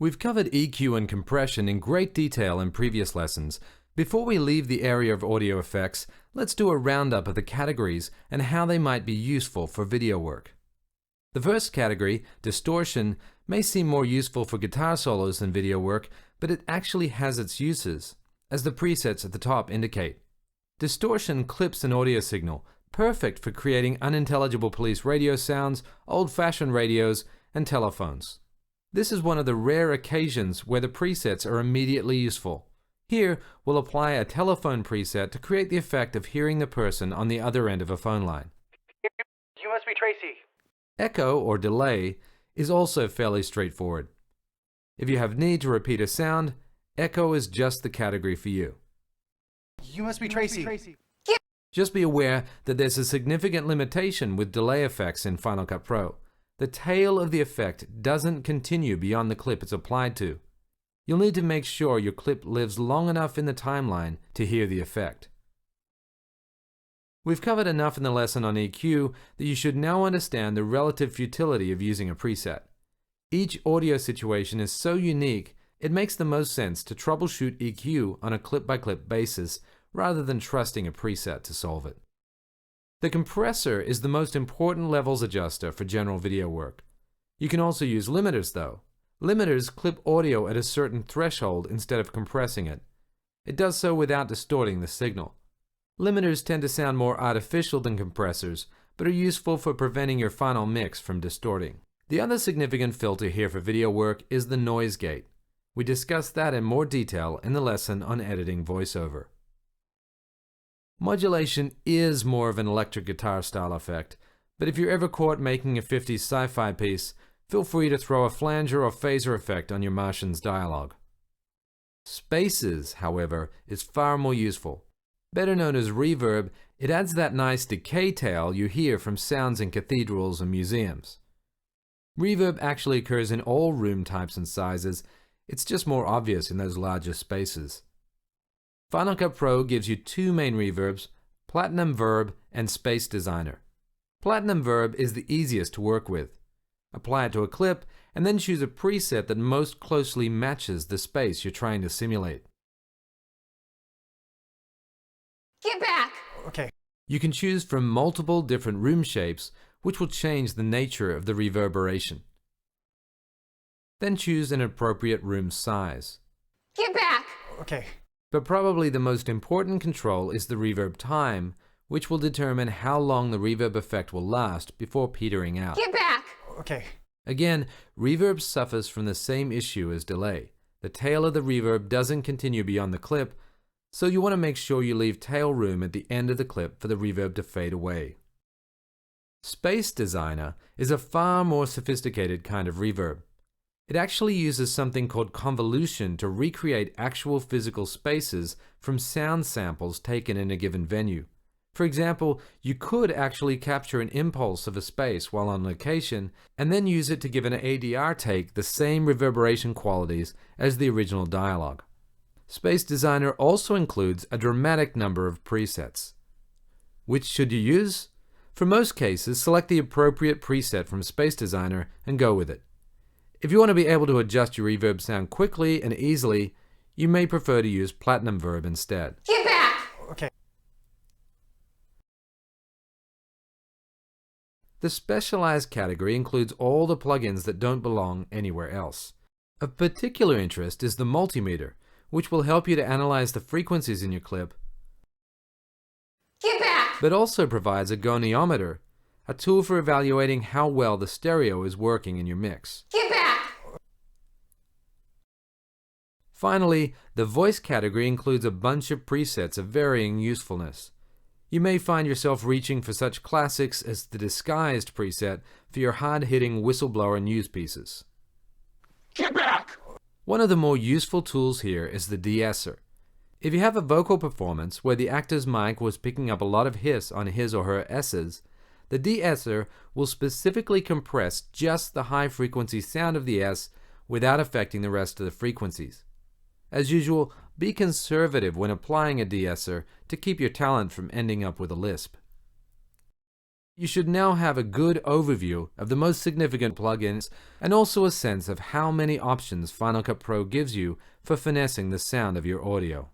We've covered EQ and compression in great detail in previous lessons. Before we leave the area of audio effects, let's do a roundup of the categories and how they might be useful for video work. The first category, distortion, may seem more useful for guitar solos than video work, but it actually has its uses, as the presets at the top indicate. Distortion clips an audio signal, perfect for creating unintelligible police radio sounds, old-fashioned radios, and telephones. This is one of the rare occasions where the presets are immediately useful. Here, we'll apply a telephone preset to create the effect of hearing the person on the other end of a phone line. You must be Tracy. Echo, or delay, is also fairly straightforward. If you have need to repeat a sound, echo is just the category for you. You must be Tracy. Just be aware that there's a significant limitation with delay effects in Final Cut Pro. The tail of the effect doesn't continue beyond the clip it's applied to. You'll need to make sure your clip lives long enough in the timeline to hear the effect. We've covered enough in the lesson on EQ that you should now understand the relative futility of using a preset. Each audio situation is so unique, it makes the most sense to troubleshoot EQ on a clip-by-clip basis rather than trusting a preset to solve it. The compressor is the most important levels adjuster for general video work. You can also use limiters though. Limiters clip audio at a certain threshold instead of compressing it. It does so without distorting the signal. Limiters tend to sound more artificial than compressors, but are useful for preventing your final mix from distorting. The other significant filter here for video work is the noise gate. We discussed that in more detail in the lesson on editing voiceover. Modulation is more of an electric guitar style effect, but if you're ever caught making a 50s sci-fi piece, feel free to throw a flanger or phaser effect on your Martian's dialogue. Spaces, however, is far more useful. Better known as reverb, it adds that nice decay tail you hear from sounds in cathedrals and museums. Reverb actually occurs in all room types and sizes, it's just more obvious in those larger spaces. Final Cut Pro gives you two main reverbs, Platinum Verb and Space Designer. Platinum Verb is the easiest to work with. Apply it to a clip and then choose a preset that most closely matches the space you're trying to simulate. Get back! Okay. You can choose from multiple different room shapes, which will change the nature of the reverberation. Then choose an appropriate room size. Get back! Okay. But probably the most important control is the reverb time, which will determine how long the reverb effect will last before petering out. Get back! Okay. Again, reverb suffers from the same issue as delay. The tail of the reverb doesn't continue beyond the clip, so you want to make sure you leave tail room at the end of the clip for the reverb to fade away. Space Designer is a far more sophisticated kind of reverb. It actually uses something called convolution to recreate actual physical spaces from sound samples taken in a given venue. For example, you could actually capture an impulse of a space while on location and then use it to give an ADR take the same reverberation qualities as the original dialogue. Space Designer also includes a dramatic number of presets. Which should you use? For most cases, select the appropriate preset from Space Designer and go with it. If you want to be able to adjust your reverb sound quickly and easily, you may prefer to use Platinum Verb instead. Get back! Okay. The specialized category includes all the plugins that don't belong anywhere else. Of particular interest is the multimeter, which will help you to analyze the frequencies in your clip, Get back! but also provides a goniometer, a tool for evaluating how well the stereo is working in your mix. Get back! Finally, the voice category includes a bunch of presets of varying usefulness. You may find yourself reaching for such classics as the disguised preset for your hard-hitting whistleblower news pieces. Get back! One of the more useful tools here is the de-esser. If you have a vocal performance where the actor's mic was picking up a lot of hiss on his or her S's, the de-esser will specifically compress just the high-frequency sound of the S without affecting the rest of the frequencies. As usual, be conservative when applying a de-esser to keep your talent from ending up with a lisp. You should now have a good overview of the most significant plugins and also a sense of how many options Final Cut Pro gives you for finessing the sound of your audio.